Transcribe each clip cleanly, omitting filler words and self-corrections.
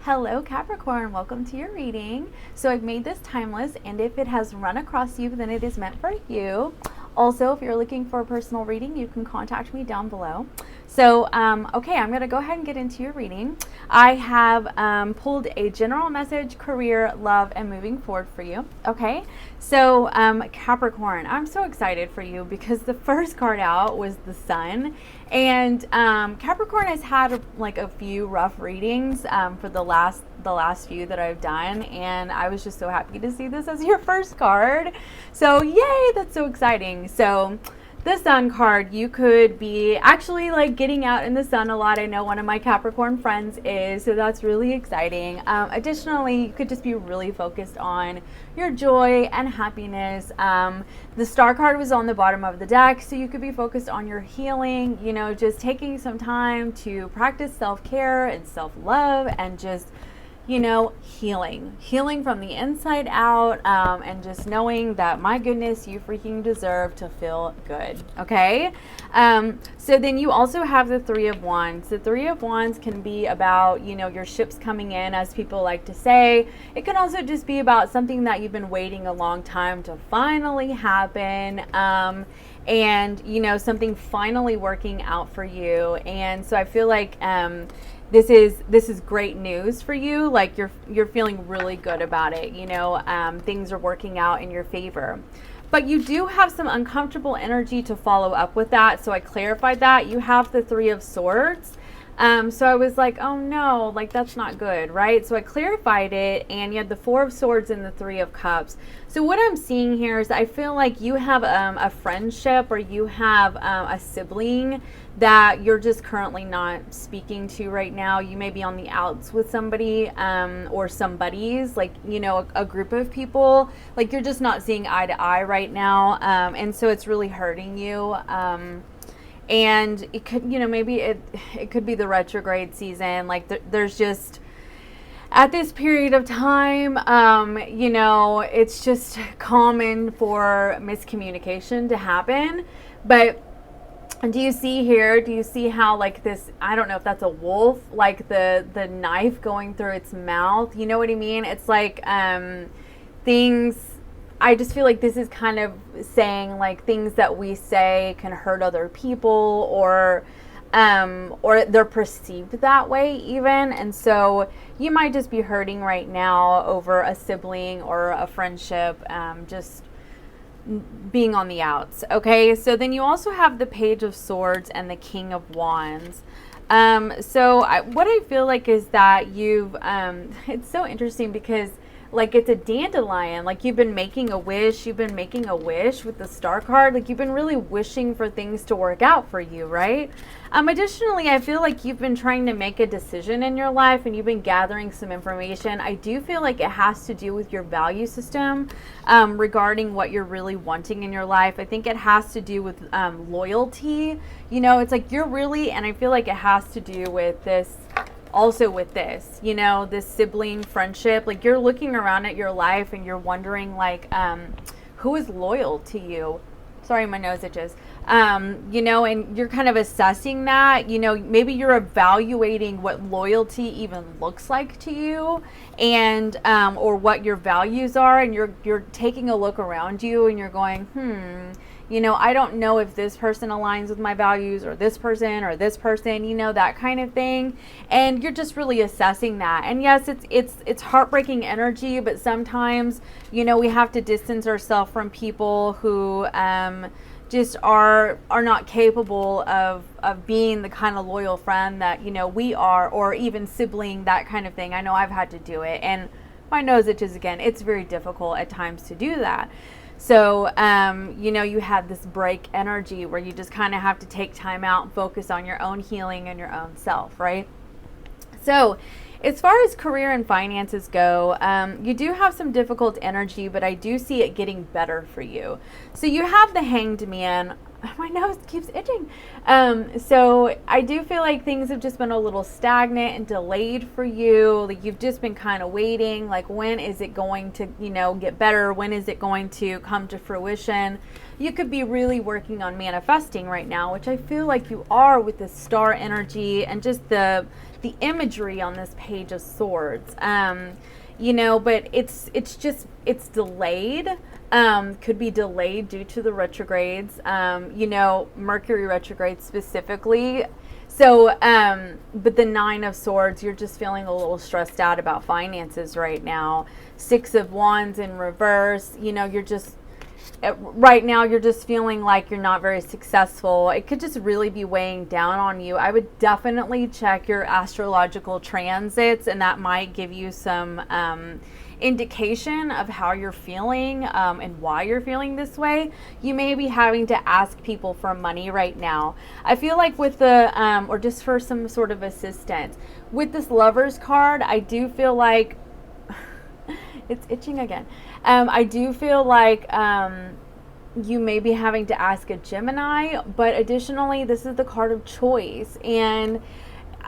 Hello Capricorn, welcome to your reading. So I've made this timeless, and if it has run across you, then it is meant for you. Also, if you're looking for a personal reading, you can contact me down below. So, okay, I'm going to go ahead and get into your reading. I have pulled a general message, career, love, and moving forward for you. Okay, so Capricorn, I'm so excited for you because the first card out was the Sun. And Capricorn has had like a few rough readings for the last few that I've done, and I was just so happy to see this as your first card. So yay, that's so exciting. So the Sun card, you could be actually like getting out in the sun a lot. I know one of my Capricorn friends is, so that's really exciting. Additionally, you could just be really focused on your joy and happiness. The Star card was on the bottom of the deck, so you could be focused on your healing, you know, just taking some time to practice self-care and self-love and just, you know, healing from the inside out, and just knowing that, my goodness, you freaking deserve to feel good. Okay, so then you also have the Three of Wands. The Three of Wands can be about, you know, your ships coming in, as people like to say. It can also just be about something that you've been waiting a long time to finally happen, and you know, something finally working out for you. And so I feel like this is great news for you. Like you're feeling really good about it. You know, things are working out in your favor. But you do have some uncomfortable energy to follow up with that. So I clarified that. You have the Three of Swords. So I was like, oh no, like that's not good, right? So I clarified it, and you had the Four of Swords and the Three of Cups. So what I'm seeing here is I feel like you have a friendship, or you have a sibling that you're just currently not speaking to right now. You may be on the outs with somebody, or somebody's, like, you know, a group of people. Like you're just not seeing eye to eye right now, and so it's really hurting you. And it could, you know, maybe it could be the retrograde season. Like there's just, at this period of time, you know, it's just common for miscommunication to happen. But do you see here, do you see how like this, I don't know if that's a wolf, like the knife going through its mouth, you know what I mean? It's like things, I just feel like this is kind of saying like things that we say can hurt other people, or they're perceived that way even. And so you might just be hurting right now over a sibling or a friendship, just being on the outs. Okay, so then you also have the Page of Swords and the King of Wands. So what I feel like is that you've, it's so interesting because like it's a dandelion, like you've been making a wish, with the Star card, like you've been really wishing for things to work out for you, right? Additionally, I feel like you've been trying to make a decision in your life, and you've been gathering some information. I do feel like it has to do with your value system, regarding what you're really wanting in your life. I think it has to do with loyalty. You know, it's like you're really, and I feel like it has to do with this, also with this, you know, this sibling friendship. Like you're looking around at your life and you're wondering like, who is loyal to you? Sorry, my nose itches. You know, and you're kind of assessing that, you know, maybe you're evaluating what loyalty even looks like to you, and or what your values are, and you're taking a look around you and you're going, you know, I don't know if this person aligns with my values, or this person, you know, that kind of thing. And you're just really assessing that. And yes, it's heartbreaking energy, but sometimes, you know, we have to distance ourselves from people who just are not capable of being the kind of loyal friend that, you know, we are, or even sibling, that kind of thing. I know I've had to do it, and my nose itches again. It's very difficult at times to do that. So, you know, you have this break energy where you just kind of have to take time out and focus on your own healing and your own self, right? So, as far as career and finances go, you do have some difficult energy, but I do see it getting better for you. So you have the Hanged Man. My nose keeps itching. So I do feel like things have just been a little stagnant and delayed for you. Like you've just been kind of waiting, like when is it going to, you know, get better? When is it going to come to fruition? You could be really working on manifesting right now, which I feel like you are with the Star energy and just the the imagery on this Page of Swords. You know, but it's delayed. Could be delayed due to the retrogrades. You know, Mercury retrograde specifically. So, but the Nine of Swords, you're just feeling a little stressed out about finances right now. Six of Wands in reverse. You know, you're just right now you're just feeling like you're not very successful. It could just really be weighing down on you. I would definitely check your astrological transits, and that might give you some indication of how you're feeling and why you're feeling this way. You may be having to ask people for money right now. I feel like with the or just for some sort of assistance with this Lovers card, I do feel like it's itching again. I do feel like you may be having to ask a Gemini, but additionally, this is the card of choice, and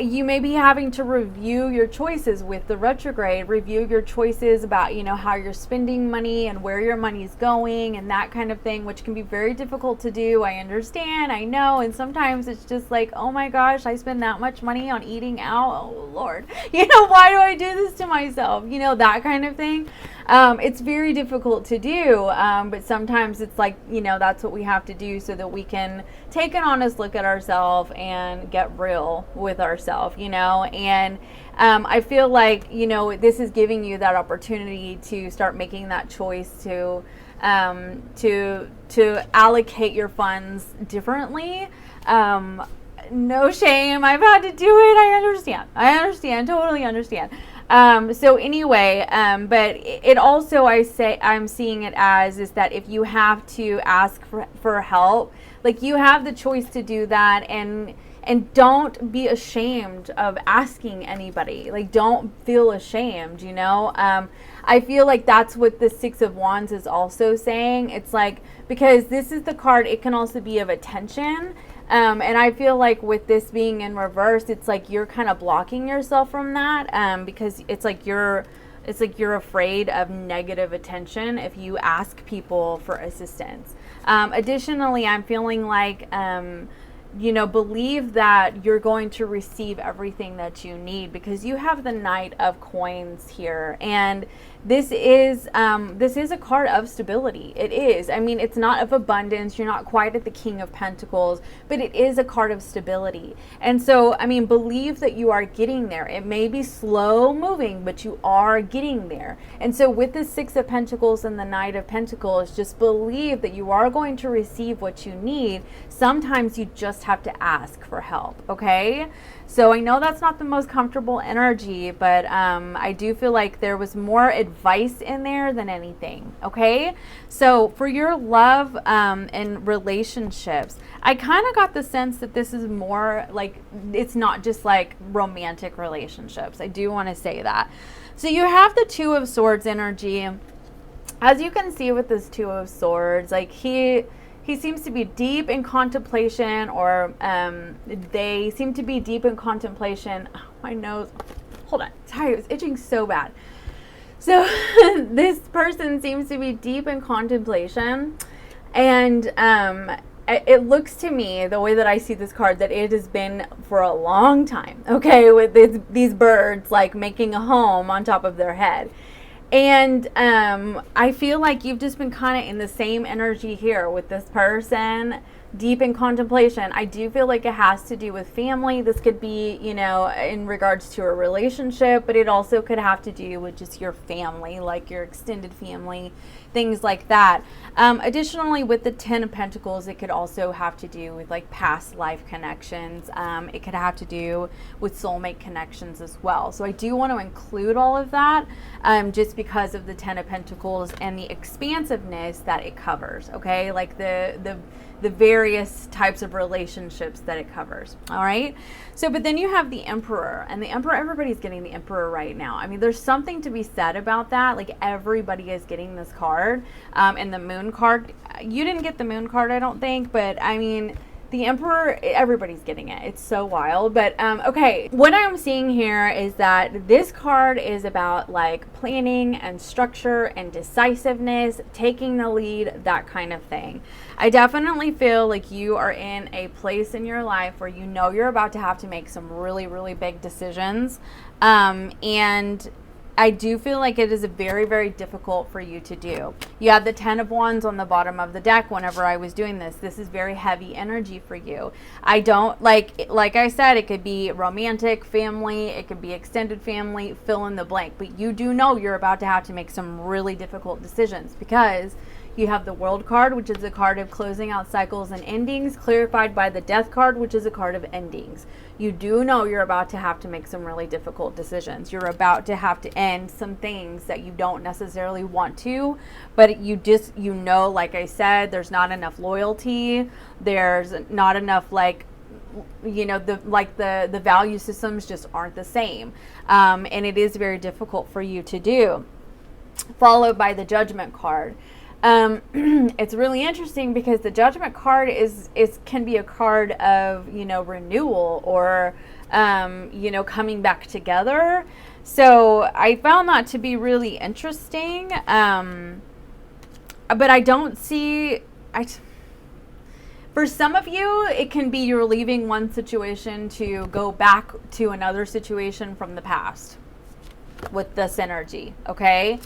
you may be having to review your choices with the retrograde, review your choices about, you know, how you're spending money and where your money's going and that kind of thing, which can be very difficult to do. I understand, I know, and sometimes it's just like, oh my gosh, I spend that much money on eating out. Oh Lord, you know, why do I do this to myself? You know, that kind of thing. It's very difficult to do, but sometimes it's like, you know, that's what we have to do so that we can take an honest look at ourselves and get real with ourselves, you know. And I feel like, you know, this is giving you that opportunity to start making that choice to allocate your funds differently. No shame. I've had to do it. I understand, totally understand. So anyway, but it also, I'm seeing it as is that if you have to ask for help, like you have the choice to do that, and don't be ashamed of asking anybody. Like, don't feel ashamed, you know? I feel like that's what the Six of Wands is also saying. It's like, because this is the card, it can also be of attention. And I feel like with this being in reverse, it's like you're kind of blocking yourself from that, because it's like you're afraid of negative attention if you ask people for assistance. Additionally, I'm feeling like, you know, believe that you're going to receive everything that you need, because you have the Knight of Coins here, and this is a card of stability. It is. I mean, it's not of abundance. You're not quite at the King of Pentacles, but it is a card of stability. And so, I mean, believe that you are getting there. It may be slow moving, but you are getting there. And so with the Six of Pentacles and the Knight of Pentacles, just believe that you are going to receive what you need. Sometimes you just have to ask for help, okay? So I know that's not the most comfortable energy, but I do feel like there was more advice in there than anything, okay? So for your love and relationships, I kind of got the sense that this is more like, it's not just like romantic relationships. I do want to say that. So you have the Two of Swords energy. As you can see with this Two of Swords, like he seems to be deep in contemplation, or they seem to be deep in contemplation. Oh, my nose. Hold on. Sorry, it was itching so bad. So this person seems to be deep in contemplation, and it looks to me, the way that I see this card, that it has been for a long time, okay, with these birds like making a home on top of their head. And I feel like you've just been kind of in the same energy here with this person, deep in contemplation. I do feel like it has to do with family. This could be, you know, in regards to a relationship, but it also could have to do with just your family, like your extended family, things like that. Additionally, with the Ten of Pentacles, it could also have to do with like past life connections. It could have to do with soulmate connections as well. So I do want to include all of that, just because of the Ten of Pentacles and the expansiveness that it covers, okay? Like the various types of relationships that it covers. All right. So, but then you have the Emperor, and the Emperor, everybody's getting the Emperor right now. I mean, there's something to be said about that. Like, everybody is getting this card. And the Moon card, you didn't get the Moon card, I don't think, but I mean, the Emperor, everybody's getting it. It's so wild. But okay, what I'm seeing here is that this card is about like planning and structure and decisiveness, taking the lead, that kind of thing. I definitely feel like you are in a place in your life where you know you're about to have to make some really, really big decisions. And I do feel like it is very, very difficult for you to do. You have the 10 of Wands on the bottom of the deck whenever I was doing this. This is very heavy energy for you. I don't, like I said, it could be romantic, family, it could be extended family, fill in the blank. But you do know you're about to have to make some really difficult decisions because you have the World card, which is a card of closing out cycles and endings, clarified by the Death card, which is a card of endings. You do know you're about to have to make some really difficult decisions. You're about to have to end some things that you don't necessarily want to, but you know, like I said, there's not enough loyalty. There's not enough, like, you know, the value systems just aren't the same. And it is very difficult for you to do. Followed by the Judgment card. It's really interesting because the Judgment card can be a card of, you know, renewal or, you know, coming back together. So I found that to be really interesting. But I don't see, for some of you, it can be you're leaving one situation to go back to another situation from the past with this energy, okay?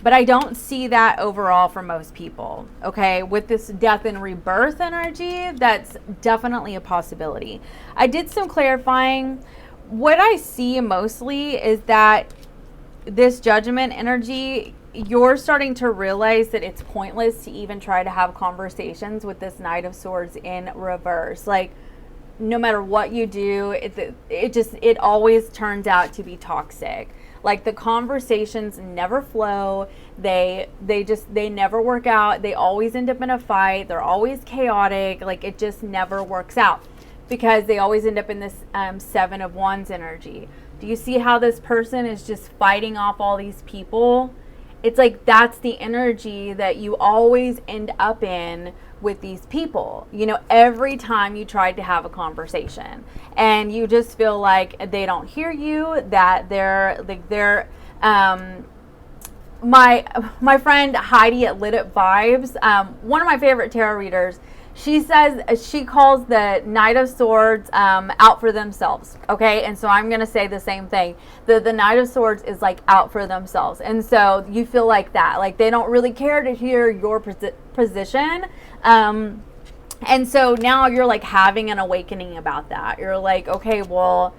But I don't see that overall for most people, okay? With this death and rebirth energy, that's definitely a possibility. I did some clarifying. What I see mostly is that this Judgment energy, you're starting to realize that it's pointless to even try to have conversations with this Knight of Swords in reverse. Like, no matter what you do, it always turns out to be toxic. Like, the conversations never flow. They never work out. They always end up in a fight. They're always chaotic. Like, it just never works out because they always end up in this 7 of Wands energy. Do you see how this person is just fighting off all these people? It's like that's the energy that you always end up in with these people, you know, every time you tried to have a conversation, and you just feel like they don't hear you, that they're my friend Heidi at Lit Up Vibes, one of my favorite tarot readers, she says she calls the Knight of Swords out for themselves, okay? And so I'm going to say the same thing. The Knight of Swords is like out for themselves. And so you feel like that. Like they don't really care to hear your position. And so now you're like having an awakening about that. You're like, okay, well,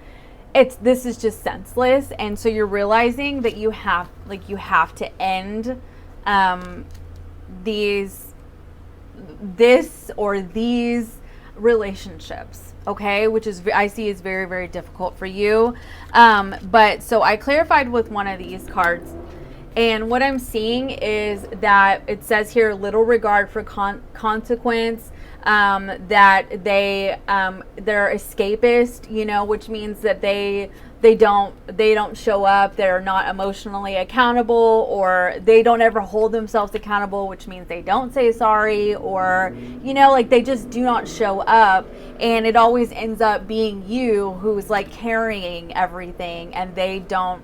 this is just senseless. And so you're realizing that you have to end these relationships, okay, which is I see is very, very difficult for you. But so I clarified with one of these cards, and what I'm seeing is that it says here little regard for consequence, that they're escapist, you know, which means that they don't show up, they're not emotionally accountable, or they don't ever hold themselves accountable, which means they don't say sorry, or, you know, like they just do not show up, and it always ends up being you who's like carrying everything, and they don't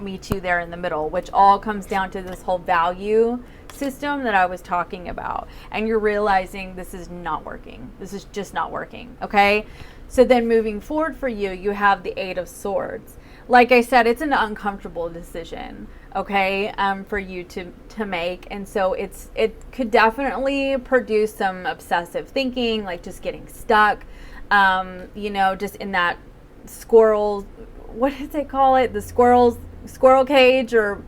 meet you there in the middle, which all comes down to this whole value system that I was talking about. And you're realizing this is not working. This is just not working, okay? So then moving forward for you, you have the 8 of Swords. Like I said, it's an uncomfortable decision, okay, for you to make. And so it could definitely produce some obsessive thinking, like just getting stuck, you know, just in that squirrel, what did they call it? The squirrel cage, or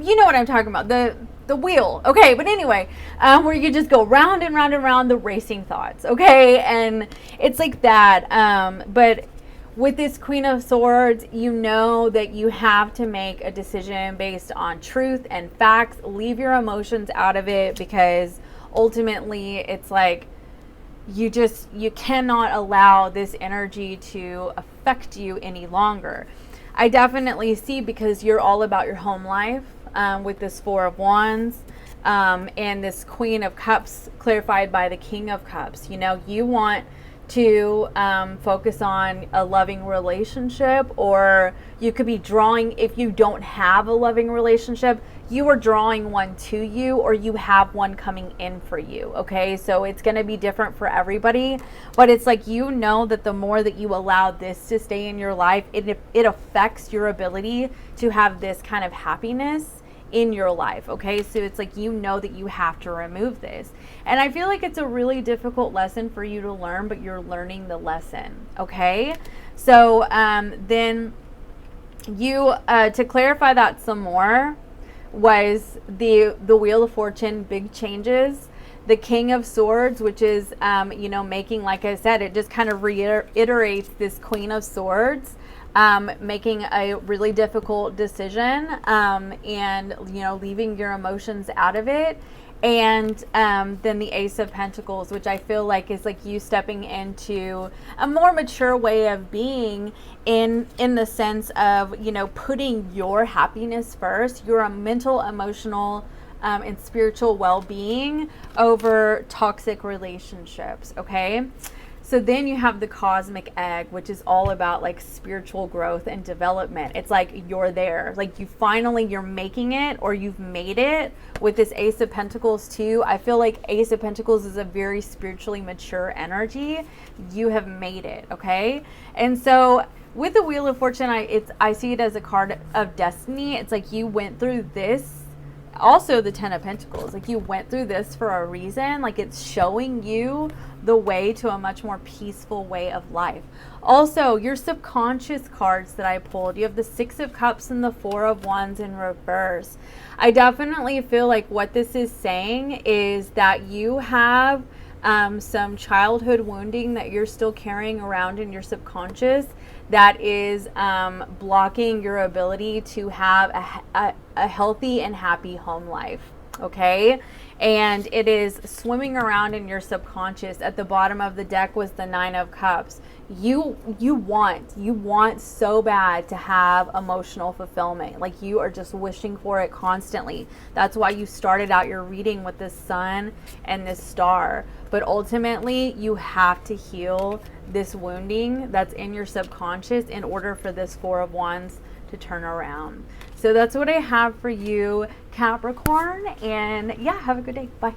you know what I'm talking about, the wheel, okay? But anyway, where you just go round and round and round, the racing thoughts, okay? And it's like that. But with this Queen of Swords, you know that you have to make a decision based on truth and facts. Leave your emotions out of it, because ultimately it's like you cannot allow this energy to affect you any longer. I definitely see, because you're all about your home life, with this 4 of Wands, and this Queen of Cups clarified by the King of Cups. You know, you want to focus on a loving relationship, or you could be drawing, if you don't have a loving relationship, you are drawing one to you, or you have one coming in for you. Okay, so it's going to be different for everybody, but it's like, you know, that the more that you allow this to stay in your life, it affects your ability to have this kind of happiness in your life. Okay, so it's like, you know, that you have to remove this, and I feel like it's a really difficult lesson for you to learn, but you're learning the lesson. Okay, so then you to clarify that some more was the Wheel of Fortune, big changes, the King of Swords, which is you know, making, like I said, it just kind of reiterates this Queen of Swords, making a really difficult decision, and, you know, leaving your emotions out of it. And then the Ace of Pentacles, which I feel like is like you stepping into a more mature way of being, in the sense of, you know, putting your happiness first, your mental, emotional, and spiritual well-being over toxic relationships. Okay, so then you have the Cosmic Egg, which is all about like spiritual growth and development. It's like you're there, like you're making it, or you've made it with this Ace of Pentacles too. I feel like Ace of Pentacles is a very spiritually mature energy. You have made it. Okay, and so with the Wheel of Fortune, I see it as a card of destiny. It's like you went through this. Also the Ten of Pentacles, like you went through this for a reason. Like it's showing you the way to a much more peaceful way of life. Also, your subconscious cards that I pulled, you have the Six of Cups and the Four of Wands in reverse. I definitely feel like what this is saying is that you have some childhood wounding that you're still carrying around in your subconscious, that is blocking your ability to have a healthy and happy home life. Okay, and it is swimming around in your subconscious. At the bottom of the deck was the Nine of Cups. You want so bad to have emotional fulfillment. Like you are just wishing for it constantly. That's why you started out your reading with this Sun and this Star. But ultimately, you have to heal this wounding that's in your subconscious in order for this Four of Wands to turn around. So that's what I have for you, Capricorn. And yeah, have a good day. Bye.